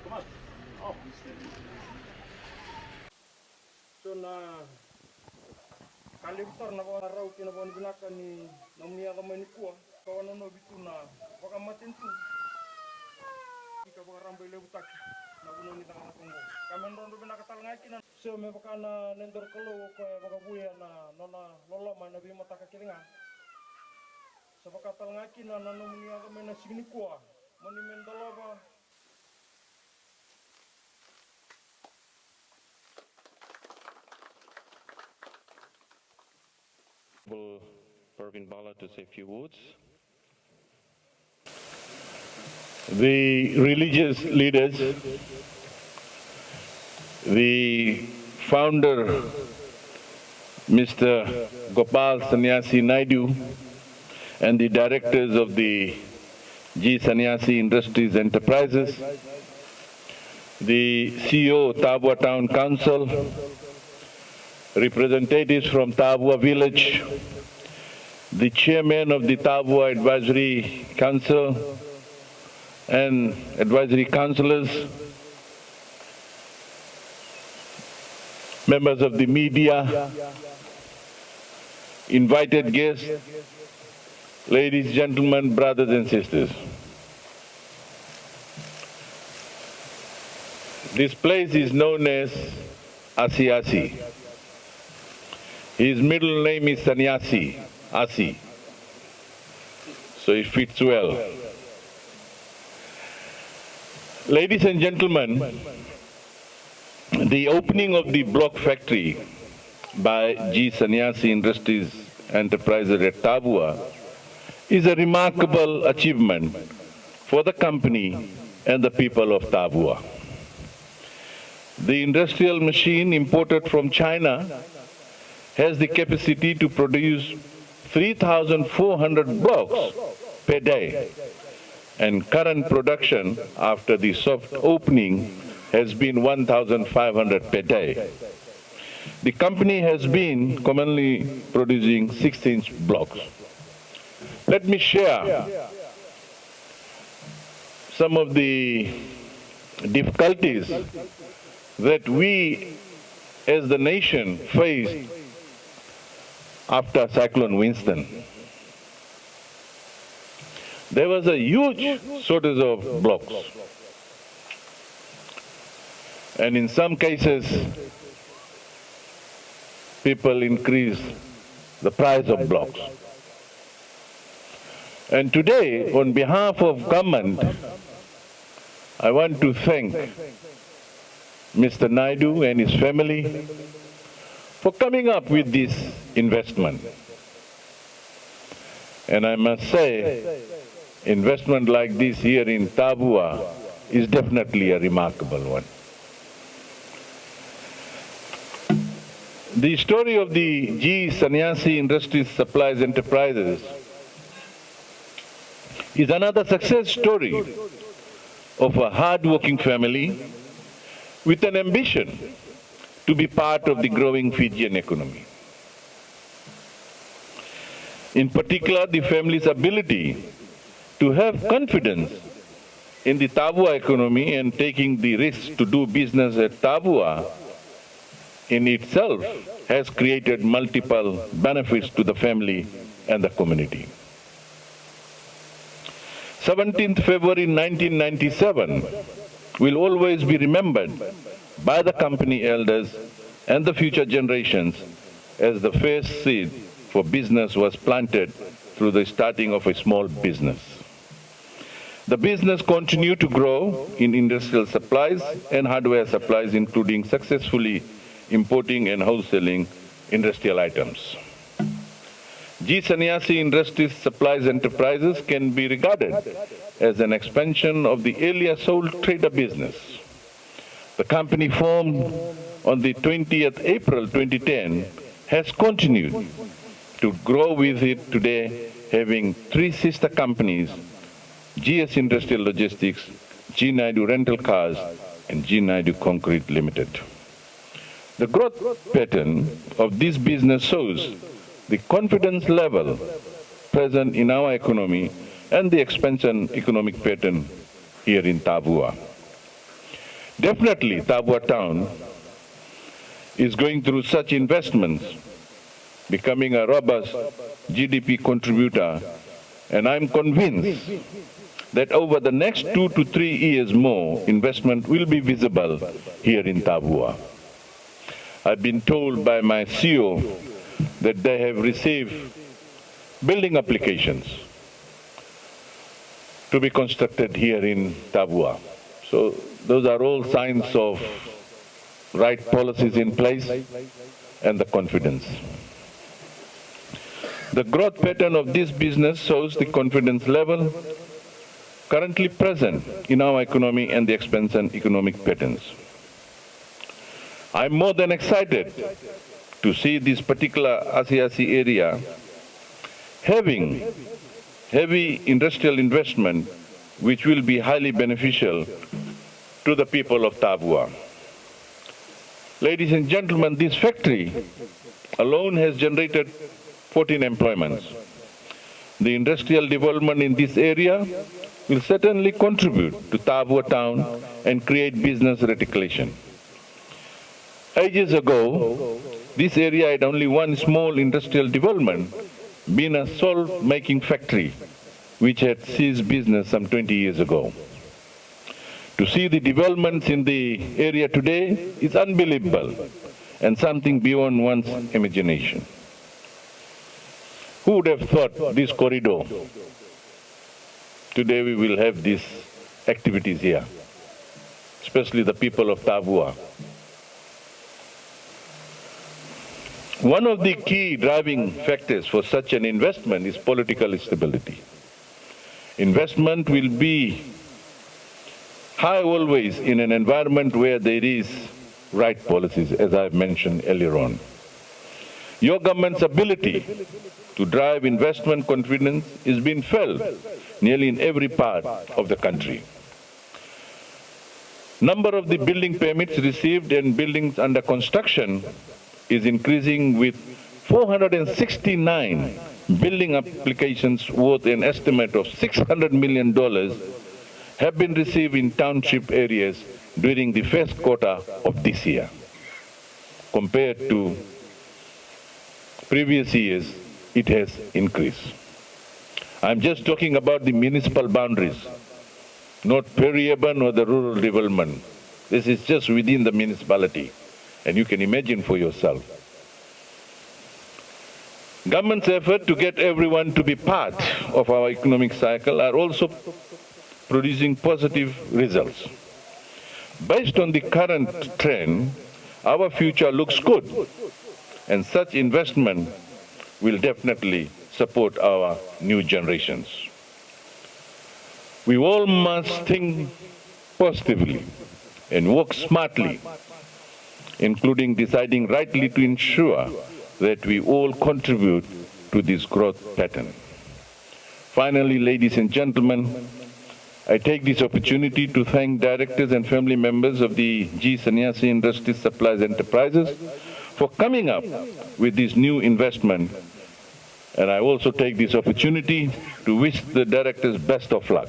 Kumar. Oh. So na kalibtar na mga araw kinabanakan ni namniya kamay ni Kuwa kawan no bitu na baka matentu ika baka rambay lebutak na kuno ni tanga kongo kamen rondo binakatal ngakin so me baka na nendor kalo ko baka buya na nona lola man nabi mata ka kiringa so baka tal ngakin na namniya kamay na signi Kuwa mani mendolaba Parveen Bala to say a few words. The religious leaders, the founder, Mr. Seniyasi Naidu, and the directors of the Seniyasi Industries Enterprises, the CEO, Tavua Town Council, representatives from Tavua village, the chairman of the Tavua Advisory Council and advisory councillors, members of the media, invited guests, ladies, gentlemen, brothers and sisters. This place is known as Asiasi. His middle name is Seniyasi, Asi. So it fits well. Ladies and gentlemen, the opening of the block factory by Seniyasi Industries Enterprises at Tavua is a remarkable achievement for the company and the people of Tavua. The industrial machine imported from China has the capacity to produce 3,400 blocks per day, and current production after the soft opening has been 1,500 per day. The company has been commonly producing 6-inch blocks. Let me share some of the difficulties that we as the nation faced after Cyclone Winston. There was a huge shortage of blocks. And in some cases, people increased the price of blocks. And today, on behalf of government, I want to thank Mr. Naidu and his family for coming up with this investment. And I must say, investment like this here in Tavua is definitely a remarkable one. The story of the Seniyasi Industries Supplies Enterprises is another success story of a hard-working family with an ambition to be part of the growing Fijian economy. In particular, the family's ability to have confidence in the Tavua economy and taking the risk to do business at Tavua in itself has created multiple benefits to the family and the community. 17th February 1997 will always be remembered by the company elders and the future generations as the first seed for business was planted through the starting of a small business. The business continued to grow in industrial supplies and hardware supplies, including successfully importing and wholesaling industrial items. Seniyasi Industries Supplies Enterprises can be regarded as an expansion of the earlier sole trader business. The company formed on the 20th April 2010 has continued to grow with it today, having 3 sister companies: GS Industrial Logistics, G Naidu Rental Cars, and G Naidu Concrete Limited. The growth pattern of this business shows the confidence level present in our economy and the expansion economic pattern here in Tavua. Definitely, Tavua town is going through such investments, becoming a robust GDP contributor, and I'm convinced that over the next 2 to 3 years more, investment will be visible here in Tavua. I've been told by my CEO that they have received building applications to be constructed here in Tavua. So those are all signs of right policies in place and the confidence. The growth pattern of this business shows the confidence level currently present in our economy and the expansion economic patterns. I'm more than excited to see this particular Asiasi area having heavy industrial investment which will be highly beneficial to the people of Tavua. Ladies and gentlemen, this factory alone has generated 14 employments. The industrial development in this area will certainly contribute to Tavua town and create business reticulation. Ages ago, this area had only one small industrial development, being a salt-making factory, which had ceased business some 20 years ago. To see the developments in the area today is unbelievable and something beyond one's imagination. Who would have thought this corridor? Today we will have these activities here, especially the people of Tavua. One of the key driving factors for such an investment is political stability. Investment will be high always in an environment where there is right policies, as I've mentioned earlier on. Your government's ability to drive investment confidence is being felt nearly in every part of the country. Number of the building permits received and buildings under construction is increasing, with 469 building applications worth an estimate of $600 million have been received in township areas during the first quarter of this year. Compared to previous years, it has increased. I'm just talking about the municipal boundaries, not peri-urban or the rural development. This is just within the municipality, and you can imagine for yourself. Government's effort to get everyone to be part of our economic cycle are also producing positive results. Based on the current trend, our future looks good, and such investment will definitely support our new generations. We all must think positively and work smartly, including deciding rightly to ensure that we all contribute to this growth pattern. Finally, ladies and gentlemen, I take this opportunity to thank directors and family members of the Seniyasi Industries Supplies Enterprises for coming up with this new investment. And I also take this opportunity to wish the directors best of luck.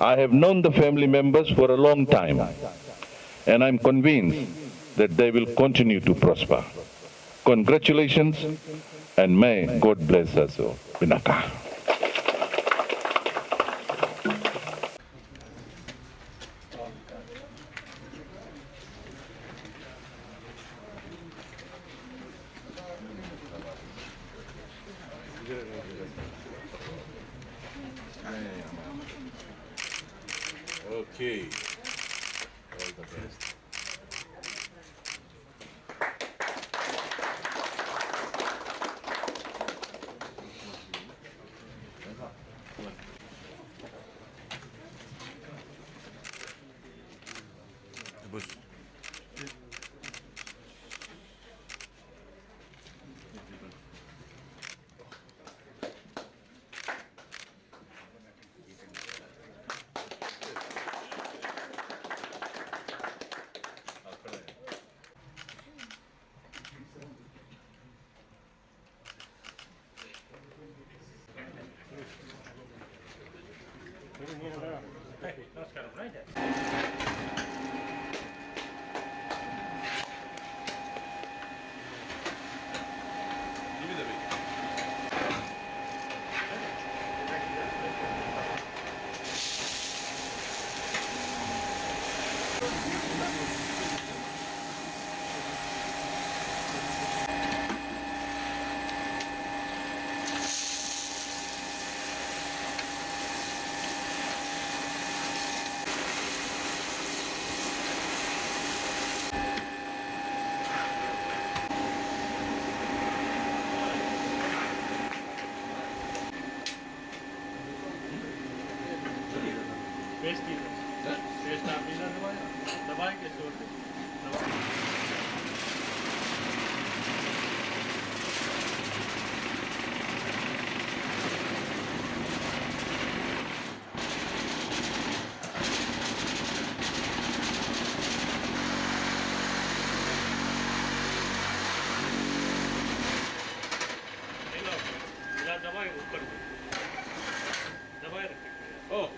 I have known the family members for a long time, and I'm convinced that they will continue to prosper. Congratulations, and may God bless us all. Binaka. Okay. All the best. Bus. Give me the big. Paste आप बिना दबाए के छोड़ दे दबाए ऊपर दबाए रखें Oh.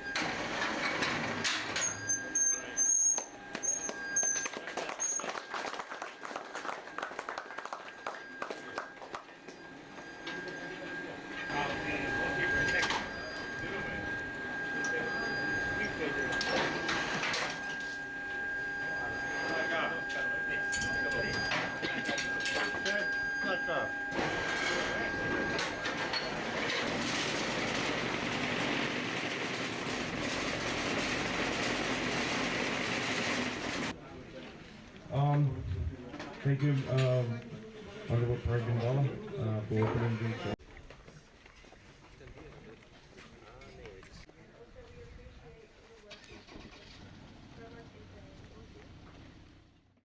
Thank you, Honorable Parveen Bala, for opening the